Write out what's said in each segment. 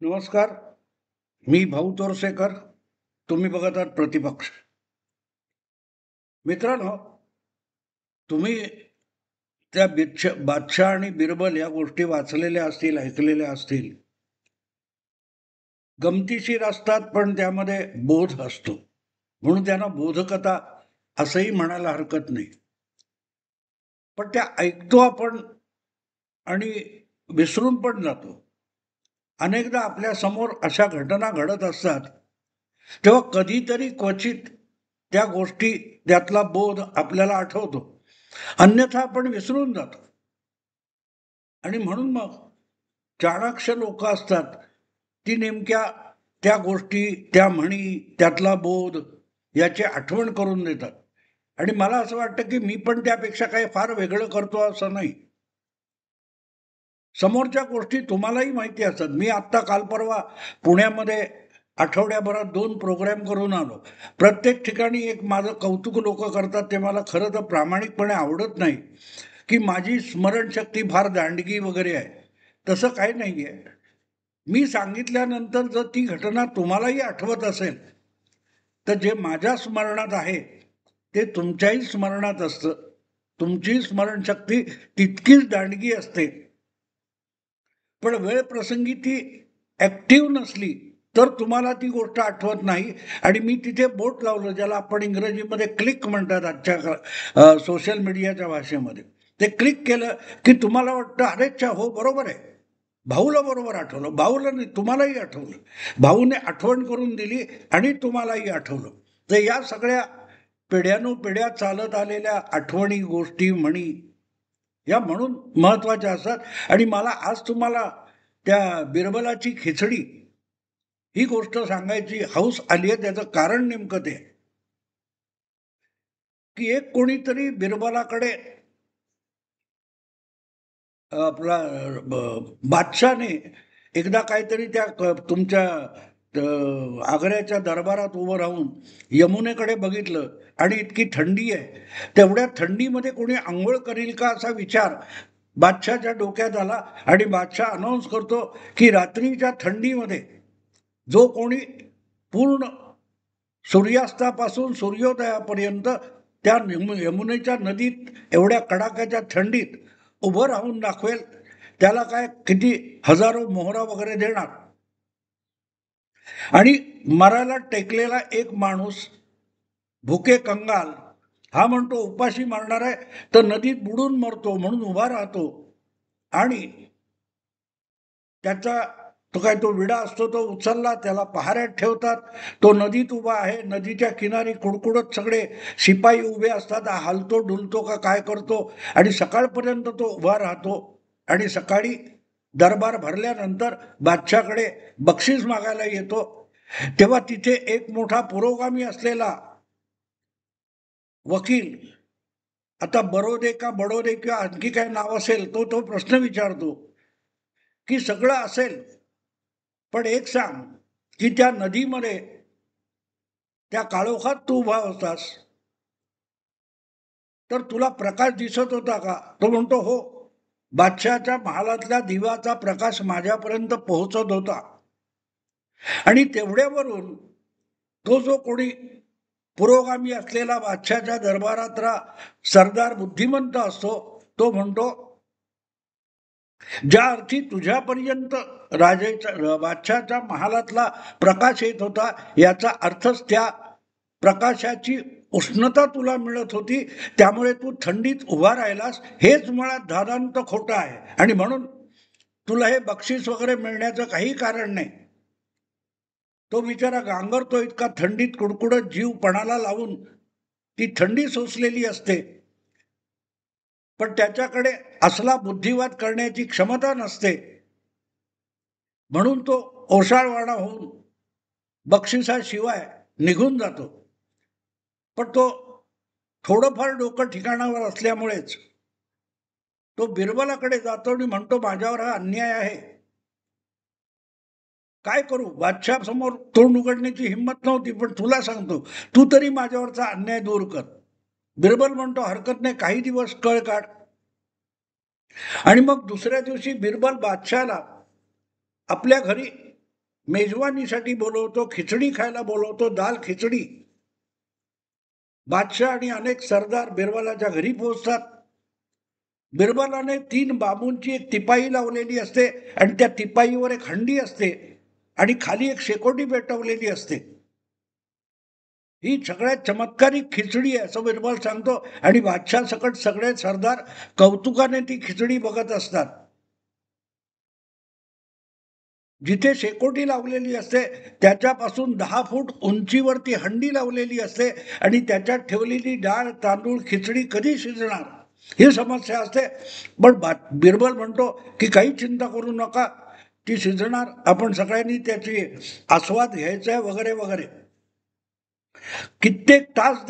नमस्कार. मी भाऊ तोरसेकर. तुम्ही बघत आहात प्रतिपक्ष. मित्रांनो, तुम्ही त्या बादशाह आणि बिरबल या गोष्टी वाचलेल्या असतील, ऐकलेल्या असतील. गमतीशीर असतात, पण त्यामध्ये बोध असतो, म्हणून त्यांना बोधकथा असंही म्हणायला हरकत नाही. पण त्या ऐकतो आपण आणि विसरून पण जातो. अनेकदा आपल्या समोर अशा घटना घडत असतात, तेव्हा कधीतरी क्वचित त्या गोष्टी, त्यातला बोध आपल्याला आठवतो, अन्यथा आपण विसरून जातो. आणि म्हणून मग चाणाक्ष लोक असतात, ती नेमक्या त्या गोष्टी, त्या म्हणी, त्यातला बोध याची आठवण करून देतात. आणि मला असं वाटतं की मी पण त्यापेक्षा काही फार वेगळं करतो असं नाही. समोरच्या गोष्टी तुम्हालाही माहिती असतात. मी आत्ता काल परवा पुण्यामध्ये आठवड्याभरात 2 प्रोग्राम करून आलो. प्रत्येक ठिकाणी एक माझं कौतुक लोक करतात, ते मला खरं तर प्रामाणिकपणे आवडत नाही, की माझी स्मरणशक्ती फार दांडगी वगैरे आहे. तसं काही नाहीये. मी सांगितल्यानंतर जर ती घटना तुम्हालाही आठवत असेल, तर जे माझ्या स्मरणात आहे ते तुमच्याही स्मरणात असतं. तुमची स्मरणशक्ती तितकीच दांडगी असते. पण वेळ प्रसंगी ती ऍक्टिव्ह नसली तर तुम्हाला ती गोष्ट आठवत नाही. आणि मी तिथे बोट लावलं, ज्याला आपण इंग्रजीमध्ये क्लिक म्हणतात आजच्या सोशल मीडियाच्या भाषेमध्ये. ते क्लिक केलं की तुम्हाला वाटतं, अरे अच्छा, हो बरोबर आहे, भाऊला बरोबर आठवलं. भाऊला नाही, तुम्हालाही आठवलं. भाऊने आठवण करून दिली आणि तुम्हालाही आठवलं. तर या सगळ्या पिढ्यानुपिढ्या चालत आलेल्या आठवणी, गोष्टी, म्हणी या म्हणून महत्वाच्या असतात. आणि मला आज तुम्हाला त्या बिरबलाची खिचडी ही गोष्ट सांगायची हौस आली आहे. त्याचं कारण नेमकं ते, की एक कोणीतरी बिरबलाकडे आपला बादशाहने एकदा काहीतरी त्या तुमच्या आग्र्याच्या दरबारात उभं राहून यमुनेकडे बघितलं आणि इतकी थंडी आहे, तेवढ्या थंडीमध्ये कोणी आंघोळ करील का असा विचार बादशाहच्या डोक्यात आला. आणि बादशाह अनाऊन्स करतो की रात्रीच्या थंडीमध्ये जो कोणी पूर्ण सूर्यास्तापासून सूर्योदयापर्यंत त्या यमुनेच्या नदीत एवढ्या कडाक्याच्या थंडीत उभं राहून दाखवेल, त्याला काय किती हजारो मोहरा वगैरे देणार. आणि मरायला टेकलेला एक माणूस, भुके कंगाल, हा म्हणतो उपाशी मारणार आहे तर नदीत बुडून मरतो म्हणून उभा राहतो. आणि त्याचा तो काय तो विडा असतो तो उचलला, त्याला पहाऱ्यात ठेवतात. तो नदीत उभा आहे, नदीच्या किनारी कुडकुडत सगळे शिपाई उभे असतात. हा हलतो डुलतो का काय करतो, आणि सकाळपर्यंत तो उभा राहतो. आणि सकाळी दरबार भरल्यानंतर बादशाहकडे बक्षीस मागायला येतो. तेव्हा तिथे एक मोठा पुरोगामी असलेला वकील, आता बरोदे का बडोदे किंवा आणखी काय नाव असेल, तो प्रश्न विचारतो की सगळं असेल, पण एक सांग, की त्या नदीमध्ये त्या काळोखात तू उभा होतास, तर तुला प्रकाश दिसत होता का? तो म्हणतो, हो, बादशहाच्या महालातल्या दिव्याचा प्रकाश माझ्यापर्यंत पोहोचत होता. आणि तेवढ्यावरून तो जो कोणी पुरोगामी असलेला बादशहाच्या दरबारातला सरदार बुद्धिमंत असतो, तो म्हणतो, ज्या अर्थी तुझ्यापर्यंत राजेच्या बादशहाच्या महालातला प्रकाश येत होता, याचा अर्थच त्या प्रकाशाची उष्णता तुला मिळत होती, त्यामुळे तू थंडीत उभा राहिलास. हेच मुळात धादांत खोटं आहे, आणि म्हणून तुला हे बक्षीस वगैरे मिळण्याचं काही कारण नाही. तो बिचारा गांगरतो इतका थंडीत, कुडकुडत जीव पणाला लावून ती थंडी सोसलेली असते, पण त्याच्याकडे असला बुद्धिवाद करण्याची क्षमता नसते. म्हणून तो ओशाळवाणा होऊन बक्षिसाशिवाय निघून जातो. पण तो थोडंफार डोकं ठिकाणावर असल्यामुळेच तो बिरबलाकडे जातो आणि म्हणतो, माझ्यावर हा अन्याय आहे, काय करू. बादशाह समोर तोंड उघडण्याची हिंमत नव्हती, पण तुला सांगतो, तू तरी माझ्यावरचा अन्याय दूर कर. बिरबल म्हणतो, हरकत नाही, काही दिवस कळ काढ. आणि मग दुसऱ्या दिवशी बिरबल बादशाहला आपल्या घरी मेजवानीसाठी बोलवतो, खिचडी खायला बोलवतो, दाल खिचडी. बादशाह आणि अनेक सरदार बिरबलाच्या घरी पोहोचतात. बिरबलाने 3 बांबूंची एक तिपाई लावलेली असते आणि त्या तिपाईवर एक हंडी असते आणि खाली एक शेकोटी पेटवलेली असते. ही सगळ्यात चमत्कारिक खिचडी आहे असं बिरबल सांगतो आणि बादशाह सकट सगळे सरदार कौतुकाने ती खिचडी बघत असतात. जिथे शेकोटी लावलेली असते त्याच्यापासून 10 फूट उंचीवर ती हंडी लावलेली असते आणि त्याच्यात ठेवलेली डाळ, तांदूळ, खिचडी कधी शिजणार ही समस्या असते. पण बिरबल म्हणतो की काही चिंता करू नका, ती शिजणार, आपण सगळ्यांनी त्याची आस्वाद घ्यायचा आहे वगैरे वगैरे. कित्येक तास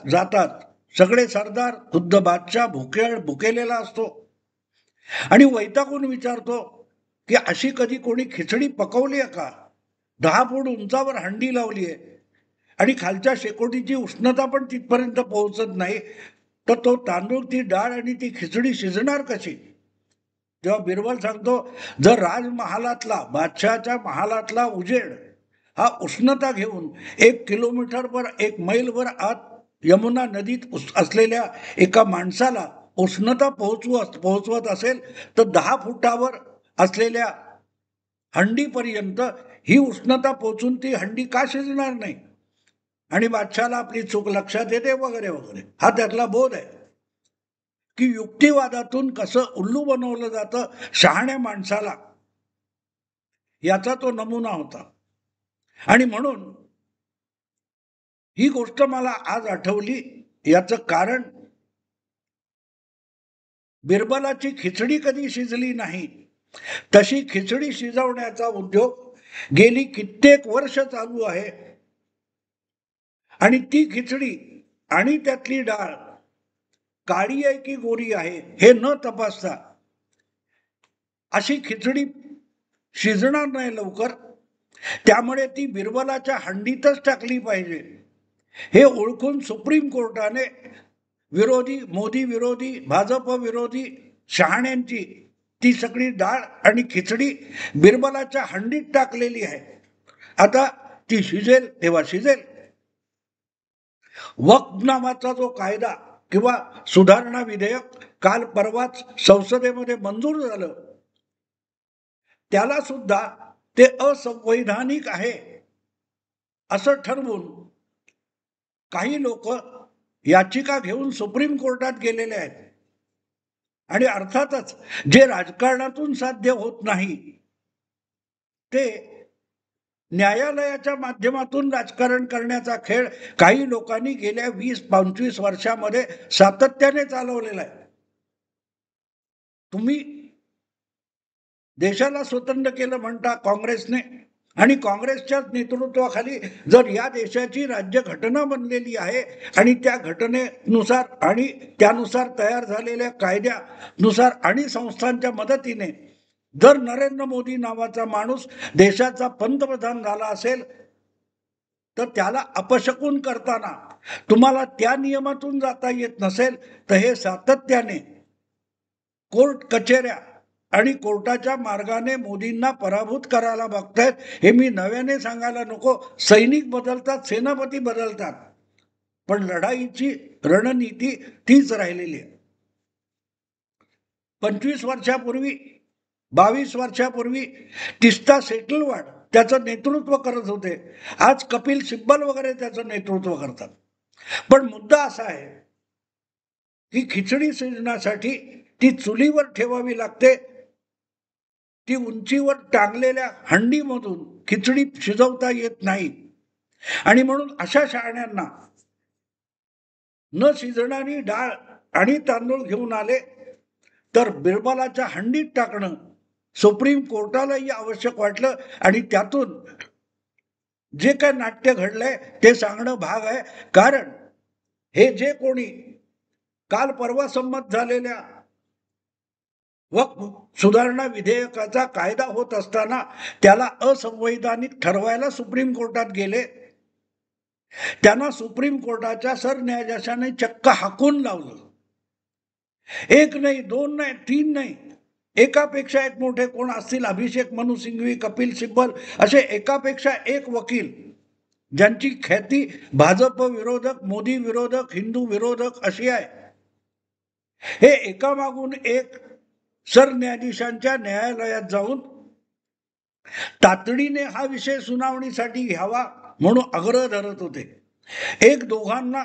जातात. सगळे सरदार, खुद्द बादशाह भुकेलेला असतो आणि वैतागून विचारतो की अशी कधी कोणी खिचडी पकवली आहे का? 10 फूट उंचावर हंडी लावली आहे आणि खालच्या शेकोटीची उष्णता पण तिथपर्यंत पोहोचत नाही, तर तो तांदूळ, ती डाळ आणि ती खिचडी शिजणार कशी? तेव्हा बिरबल सांगतो, जर राजमहालातला, बादशहाच्या महालातला उजेड हा उष्णता घेऊन 1 किलोमीटरवर, 1 मैलवर आत यमुना नदीत असलेल्या एका माणसाला उष्णता पोहोचवत असेल, तर 10 फुटावर असलेल्या हंडीपर्यंत ही उष्णता पोहोचून ती हंडी का शिजणार नाही? आणि बादशाला आपली चूक लक्षात येते वगैरे वगैरे. हा त्यातला बोध आहे की युक्तिवादातून कसं उल्लू बनवलं जातं शहाण्या माणसाला, याचा तो नमुना होता. आणि म्हणून ही गोष्ट मला आज आठवली. याचं कारण बिरबलाची खिचडी कधी शिजली नाही, तशी खिचडी शिजवण्याचा उद्योग गेली कित्येक वर्ष चालू आहे आणि ती खिचडी आणि त्यातली डाळ काळी आहे की गोरी आहे हे न तपासता अशी खिचडी शिजणार नाही लवकर, त्यामुळे ती बिरबलाच्या हंडीतच टाकली पाहिजे हे ओळखून सुप्रीम कोर्टाने मोदी विरोधी, भाजप विरोधी शहाण्यांची ती सगळी डाळ आणि खिचडी बिरबलाच्या हंडीत टाकलेली आहे. आता ती शिजेल तेव्हा शिजेल. वक्फ नावाचा जो कायदा किंवा सुधारणा विधेयक काल परवाच संसदेमध्ये मंजूर झालं, त्याला सुद्धा ते असंवैधानिक आहे असं ठरवून काही लोक याचिका घेऊन सुप्रीम कोर्टात गेलेले आहेत. आणि अर्थातच जे राजकारणातून साध्य होत नाही ते न्यायालयाच्या माध्यमातून राजकारण करण्याचा खेळ काही लोकांनी गेल्या 20-25 वर्षामध्ये सातत्याने चालवलेला आहे. तुम्ही देशाला स्वतंत्र केलं म्हणता काँग्रेसने, आणि काँग्रेसच्याच नेतृत्वाखाली जर या देशाची राज्यघटना बनलेली आहे आणि त्या घटनेनुसार आणि त्यानुसार तयार झालेल्या कायद्यानुसार आणि संस्थांच्या मदतीने जर नरेंद्र मोदी नावाचा माणूस देशाचा पंतप्रधान झाला असेल, तर त्याला अपशकुन करताना तुम्हाला त्या नियमातून जाता येत नसेल, तर हे सातत्याने कोर्ट कचेऱ्या आणि कोर्टाच्या मार्गाने मोदींना पराभूत करायला बघतायत. हे मी नव्याने सांगायला नको. सैनिक बदलतात, सेनापती बदलतात, पण लढाईची रणनीती तीच राहिलेली आहे. 25 वर्षापूर्वी, 22 वर्षापूर्वी तिस्ता सेटलवाड त्याचं नेतृत्व करत होते. आज कपिल सिब्बल वगैरे त्याचं नेतृत्व करतात. पण मुद्दा असा आहे की खिचडी शिजण्यासाठी ती चुलीवर ठेवावी लागते. ती उंचीवर टांगलेल्या हंडीमधून खिचडी शिजवता येत नाही. आणि म्हणून अशा शहाण्यांना न शिजणारी डाळ आणि तांदूळ घेऊन आले तर बिरबलाच्या हंडीत टाकणं सुप्रीम कोर्टालाही आवश्यक वाटलं आणि त्यातून जे काय नाट्य घडलंय ते सांगणं भाग आहे. कारण हे जे कोणी काल परवा संमत झालेल्या वक्फ सुधारणा विधेयकाचा कायदा होत असताना त्याला असंवैधानिक ठरवायला सुप्रीम कोर्टात गेले, त्यांना सुप्रीम कोर्टाच्या सरन्यायाधीशाने चक्क हाकून लावलं. 1 नाही, 2 नाही, 3 नाही, एकापेक्षा एक मोठे कोण असतील, अभिषेक मनु सिंघवी, कपिल सिब्बल, असे एकापेक्षा एक वकील ज्यांची ख्याती भाजप विरोधक, मोदी विरोधक, हिंदू विरोधक अशी आहे, हे एकामागून एक सरन्यायाधीशांच्या न्यायालयात जाऊन तातडीने हा विषय सुनावणीसाठी घ्यावा म्हणून आग्रह धरत होते. एक दोघांना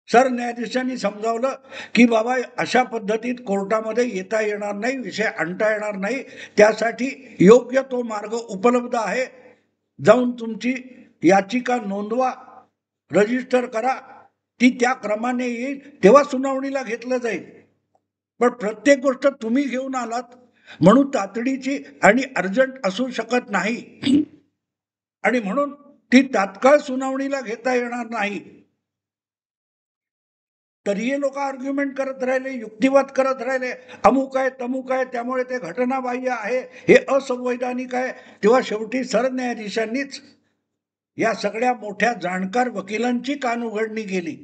सरन्यायाधीशांनी समजावलं की बाबा अशा पद्धतीत कोर्टामध्ये येता येणार नाही, विषय आणता येणार नाही, त्यासाठी योग्य तो मार्ग उपलब्ध आहे, जाऊन तुमची याचिका नोंदवा, रजिस्टर करा, ती त्या क्रमाने येईल, तेव्हा सुनावणीला घेतलं जाईल. पण प्रत्येक गोष्ट तुम्ही घेऊन आलात म्हणून तातडीची आणि अर्जंट असू शकत नाही, आणि म्हणून ती तात्काळ सुनावणीला घेता येणार नाही. तरीही लोक आर्ग्युमेंट करत राहिले, युक्तिवाद करत राहिले, अमुक आहे तमुक आहे, त्यामुळे ते घटनाबाह्य आहे, हे असंवैधानिक आहे. तेव्हा शेवटी सरन्यायाधीशांनीच या सगळ्या मोठ्या जाणकार वकिलांची कानउघडणी केली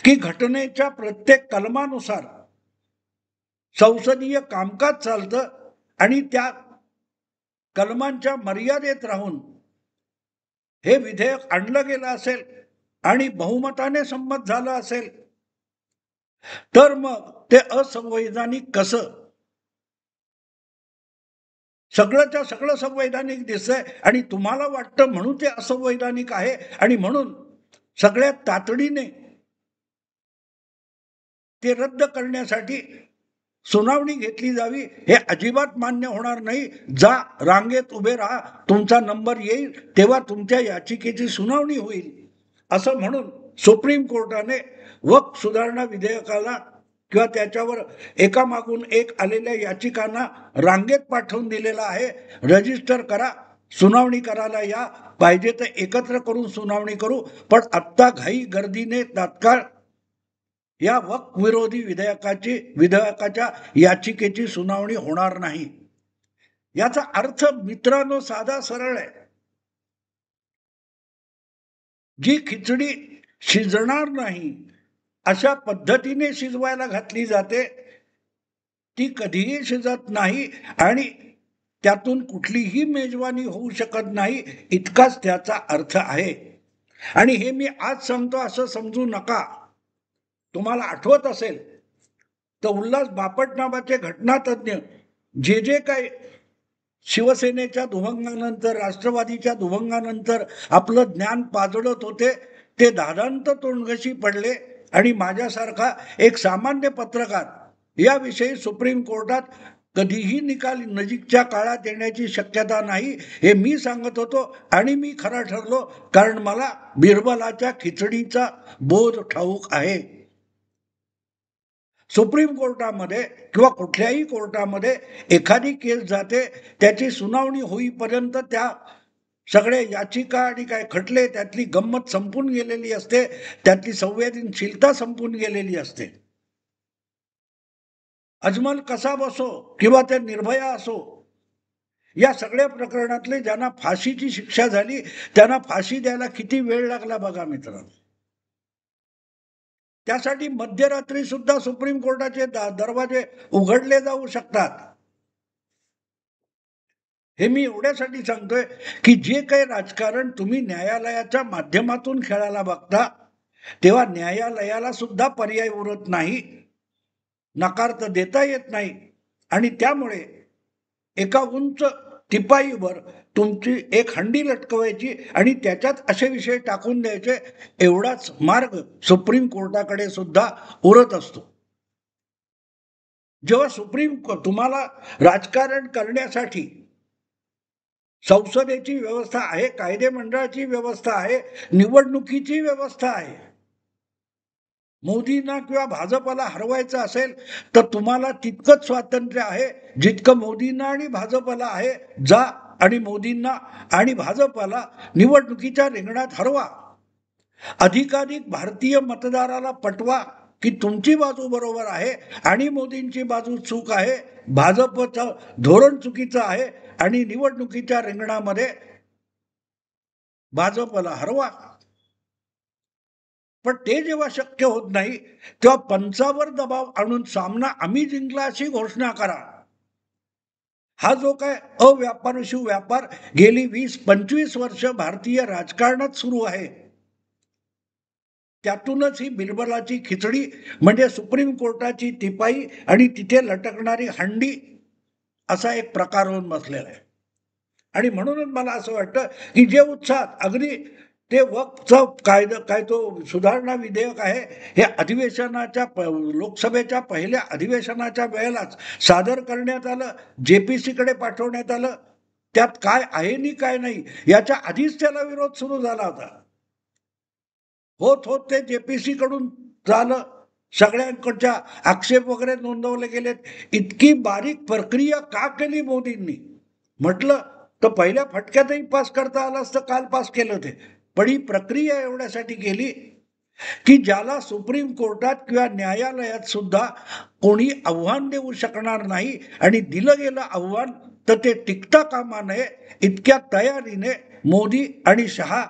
की घटनेच्या प्रत्येक कलमानुसार संसदीय कामकाज चालतं आणि त्या कलमांच्या मर्यादेत राहून हे विधेयक आणलं गेलं असेल आणि बहुमताने संमत झालं असेल तर मग ते असंवैधानिक कसं? सगळंच्या सगळं संवैधानिक दिसतंय आणि तुम्हाला वाटतं म्हणून ते असंवैधानिक आहे, आणि म्हणून सगळ्यात तातडीने ते रद्द करण्यासाठी सुनावणी घेतली जावी, हे अजिबात मान्य होणार नाही. जा, रांगेत उभे राहा, तुमचा नंबर येईल तेव्हा तुमच्या याचिकेची सुनावणी होईल, असं म्हणून सुप्रीम कोर्टाने वक्फ सुधारणा विधेयकाला किंवा त्याच्यावर एकामागून एक आलेल्या याचिकांना रांगेत पाठवून दिलेला आहे. रजिस्टर करा, सुनावणी करायला या, पाहिजे तर एकत्र करून सुनावणी करू, पण आत्ता घाई गर्दीने तात्काळ या वक्फ विरोधी विधेयकाच्या याचिकेची सुनावणी होणार नाही. याचा अर्थ मित्रांनो साधा सरळ आहे. जी खिचडी शिजणार नाही अशा पद्धतीने शिजवायला घातली जाते, ती कधीही शिजत नाही आणि त्यातून कुठलीही मेजवानी होऊ शकत नाही, इतकाच त्याचा अर्थ आहे. आणि हे मी आज सांगतो असं समजू नका. तुम्हाला आठवत असेल तर उल्हास बापट नावाचे घटनातज्ञ जे काय शिवसेनेच्या दुभंगानंतर, राष्ट्रवादीच्या दुभंगानंतर आपलं ज्ञान पाजळत होते, ते दादांत तोंडघशी पडले आणि माझ्यासारखा एक सामान्य पत्रकार याविषयी सुप्रीम कोर्टात कधीही निकाल नजीकच्या काळात येण्याची शक्यता नाही हे मी सांगत होतो, आणि मी खरा ठरलो, कारण मला बिरबलाच्या खिचडीचा बोध ठाऊक आहे. सुप्रीम कोर्टामध्ये किंवा कुठल्याही कोर्टामध्ये एखादी केस जाते, त्याची सुनावणी होईपर्यंत त्या सगळे याचिका आणि काय खटले त्यातली गंमत संपून गेलेली असते, त्यातली संवेदनशीलता संपून गेलेली असते. अजमल कसाब असो किंवा ते निर्भया असो, या सगळ्या प्रकरणातले ज्यांना फाशीची शिक्षा झाली त्यांना फाशी द्यायला किती वेळ लागला बघा मित्रांनो. त्यासाठी मध्यरात्री सुद्धा सुप्रीम कोर्टाचे दरवाजे उघडले जाऊ शकतात. हे मी एवढ्यासाठी सांगतोय की जे काही राजकारण तुम्ही न्यायालयाच्या माध्यमातून खेळायला बघता, तेव्हा न्यायालयाला सुद्धा पर्याय उरत नाही, नकार तर देता येत नाही, आणि त्यामुळे एका उंच टिपाईवर तुमची एक हंडी लटकवायची आणि त्याच्यात असे विषय टाकून द्यायचे, एवढाच मार्ग सुप्रीम कोर्टाकडे सुद्धा उरत असतो. जेव्हा तुम्हाला राजकारण करण्यासाठी संसदेची व्यवस्था आहे, कायदे मंडळाची व्यवस्था आहे, निवडणुकीची व्यवस्था आहे. मोदींना किंवा भाजपला हरवायचं असेल तर तुम्हाला तितकंच स्वातंत्र्य आहे जितकं मोदींना आणि भाजपला आहे. जा आणि मोदींना आणि भाजपला निवडणुकीच्या रिंगणात हरवा. अधिकाधिक भारतीय मतदाराला पटवा की तुमची बाजू बरोबर आहे आणि मोदींची बाजू चूक आहे, भाजपचं धोरण चुकीचं आहे, आणि निवडणुकीच्या रिंगणामध्ये भाजपला हरवा. पण ते जेव्हा शक्य होत नाही तेव्हा पंचावर दबाव आणून सामना आम्ही जिंकला अशी घोषणा करा. हा जो काय अव्यापारशु व्यापार गेली 20-25 वर्ष भारतीय राजकारणात सुरू आहे, त्यातूनच ही बिरबलाची खिचडी म्हणजे सुप्रीम कोर्टाची तिपाई आणि तिथे लटकणारी हंडी असा एक प्रकार होऊन बसलेला आहे. आणि म्हणूनच मला असं वाटतं की जे उत्साहात अगदी ते वक्फचा कायदा काय तो सुधारणा विधेयक आहे हे अधिवेशनाच्या लोकसभेच्या पहिल्या अधिवेशनाच्या वेळेलाच सादर करण्यात आलं, जेपीसी कडे पाठवण्यात आलं. त्यात काय आहे आणि काय नाही याच्या आधीच त्याला विरोध सुरू झाला होता. होत होत ते जेपीसी कडून झालं, सगळ्यांकडच्या आक्षेप वगैरे नोंदवले गेलेत. इतकी बारीक प्रक्रिया का केली मोदींनी म्हटलं तर पहिल्या फटक्यातही पास करता आलं असतं, काल पास केलं ते. पण ही प्रक्रिया एवढ्यासाठी केली की ज्याला सुप्रीम कोर्टात किंवा न्यायालयात सुद्धा कोणी आव्हान देऊ शकणार नाही, आणि दिलं गेलं आव्हान तर ते टिकता कामा नये इतक्या तयारीने मोदी आणि शहा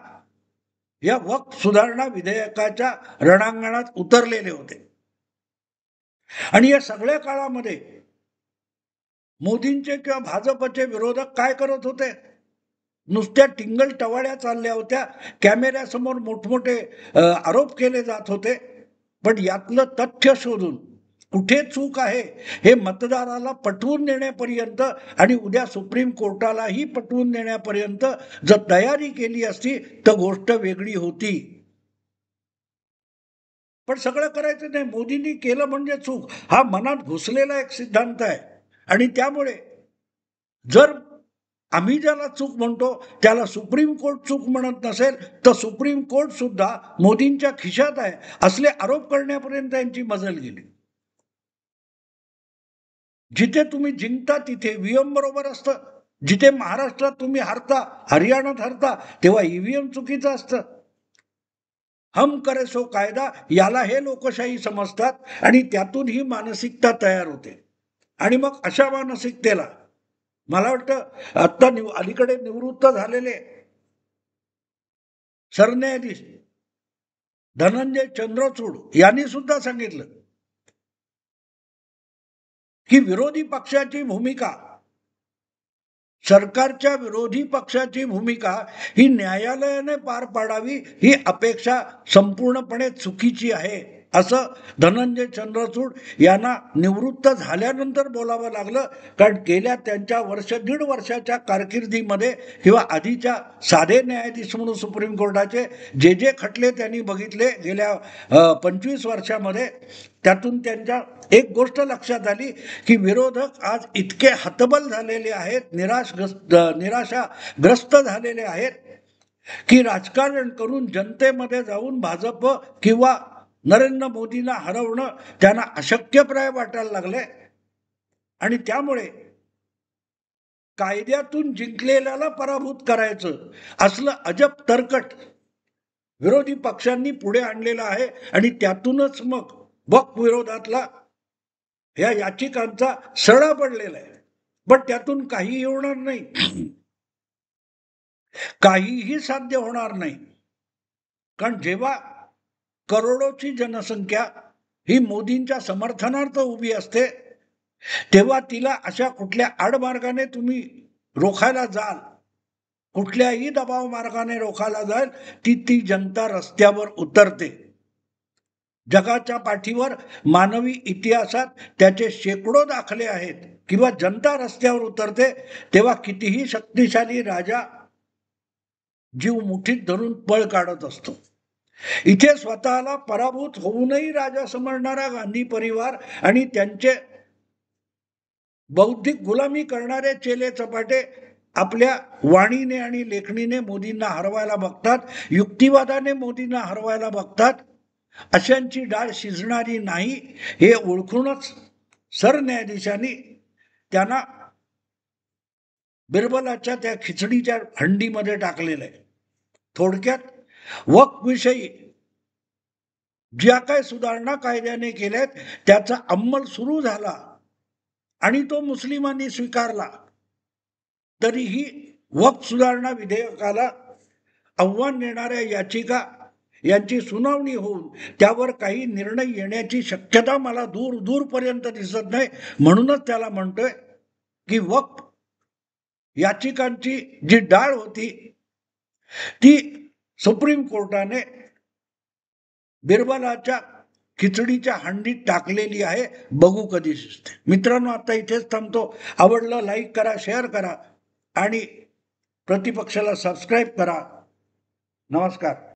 या वक्फ सुधारणा विधेयकाच्या रणांगणात उतरलेले होते. आणि या सगळ्या काळामध्ये मोदींचे किंवा भाजपचे विरोधक काय करत होते? नुसत्या टिंगल टवाळ्या चालल्या होत्या, कॅमेऱ्यासमोर मोठमोठे आरोप केले जात होते. पण यातलं तथ्य शोधून कुठे चूक आहे हे मतदाराला पटवून देण्यापर्यंत आणि उद्या सुप्रीम कोर्टालाही पटवून देण्यापर्यंत जर तयारी केली असती तर गोष्ट वेगळी होती. पण सगळं करायचं नाही, मोदींनी केलं म्हणजे चूक हा मनात घुसलेला एक सिद्धांत आहे. आणि त्यामुळे जर आम्ही ज्याला चूक म्हणतो त्याला सुप्रीम कोर्ट चूक म्हणत नसेल तर सुप्रीम कोर्ट सुद्धा मोदींच्या खिशात आहे असले आरोप करण्यापर्यंत त्यांची मजल गेली. जिथे तुम्ही जिंकता तिथे ईव्हीएम बरोबर असतं, जिथे महाराष्ट्रात तुम्ही हरता, हरियाणात हरता तेव्हा ईव्हीएम चुकीचं असतं. हम करे सो कायदा याला हे लोकशाही समजतात आणि त्यातून ही मानसिकता तयार होते. आणि मग अशा मानसिकतेला मला वाटतं आता अलीकडे निवृत्त झालेले सरन्यायाधीश धनंजय चंद्रचूड यांनी सुद्धा सांगितलं की विरोधी पक्षाची भूमिका, सरकारच्या विरोधी पक्षाची भूमिका ही न्यायालयाने पार पाडावी ही अपेक्षा संपूर्णपणे चुकीची आहे असं धनंजय चंद्रचूड यांना निवृत्त झाल्यानंतर बोलावं लागलं. कारण गेल्या त्यांच्या दीड वर्षाच्या कारकिर्दीमध्ये किंवा आधीच्या साधे न्यायाधीश म्हणून सुप्रीम कोर्टाचे जे खटले त्यांनी बघितले गेल्या 25 वर्षामध्ये, त्यातून त्यांच्या एक गोष्ट लक्षात आली की विरोधक आज इतके हतबल झालेले आहेत, निराशाग्रस्त झालेले आहेत की राजकारण करून जनतेमध्ये जाऊन भाजप किंवा नरेंद्र मोदींना हरवणं त्यांना अशक्यप्राय वाटायला लागले. आणि त्यामुळे कायद्यातून जिंकलेल्याला पराभूत करायचं असलं अजब तरकट विरोधी पक्षांनी पुढे आणलेलं आहे. आणि त्यातूनच मग वक्फ विरोधातला या याचिकांचा सडा पडलेला आहे. पण त्यातून काही होणार नाही, काहीही साध्य होणार नाही. कारण जेव्हा करोडोची जनसंख्या ही मोदींच्या समर्थनार्थ उभी असते तेव्हा तिला अशा कुठल्या आडमार्गाने तुम्ही रोखायला जाल, कुठल्याही दबाव मार्गाने रोखायला जाल ती जनता रस्त्यावर उतरते. जगाच्या पाठीवर मानवी इतिहासात त्याचे शेकडो दाखले आहेत. किंवा जनता रस्त्यावर उतरते तेव्हा कितीही शक्तिशाली राजा जीव मुठीत धरून पळ काढत असतो. इथे स्वतःला पराभूत होऊनही राजा समजणारा गांधी परिवार आणि त्यांचे बौद्धिक गुलामी करणारे चेले चपाटे आपल्या वाणीने आणि लेखणीने मोदींना हरवायला बघतात, युक्तिवादाने मोदींना हरवायला बघतात. अशांची डाळ शिजणारी नाही हे ओळखूनच सरन्यायाधीशांनी त्यांना बिरबलाच्या त्या खिचडीच्या हंडीमध्ये टाकलेलं आहे. थोडक्यात वक्फ विषयी ज्या काय सुधारणा कायद्याने केल्यात त्याचा अंमल सुरू झाला आणि तो मुस्लिमांनी स्वीकारला, तरीही वक्फ सुधारणा विधेयकाला आव्हान देणाऱ्या याचिका यांची सुनावणी होऊन त्यावर काही निर्णय येण्याची शक्यता मला दूर दूरपर्यंत दिसत नाही. म्हणूनच त्याला म्हणतोय की वक्फ याचिकांची जी डाळ होती ती सुप्रीम कोर्टाने बिरबलाच्या खिचडीच्या हंडीत टाकलेली आहे. बघू कधी शिजते. मित्रांनो, आता इथेच थांबतो. आवडलं लाईक करा, शेअर करा आणि प्रतिपक्षाला सबस्क्राईब करा. नमस्कार.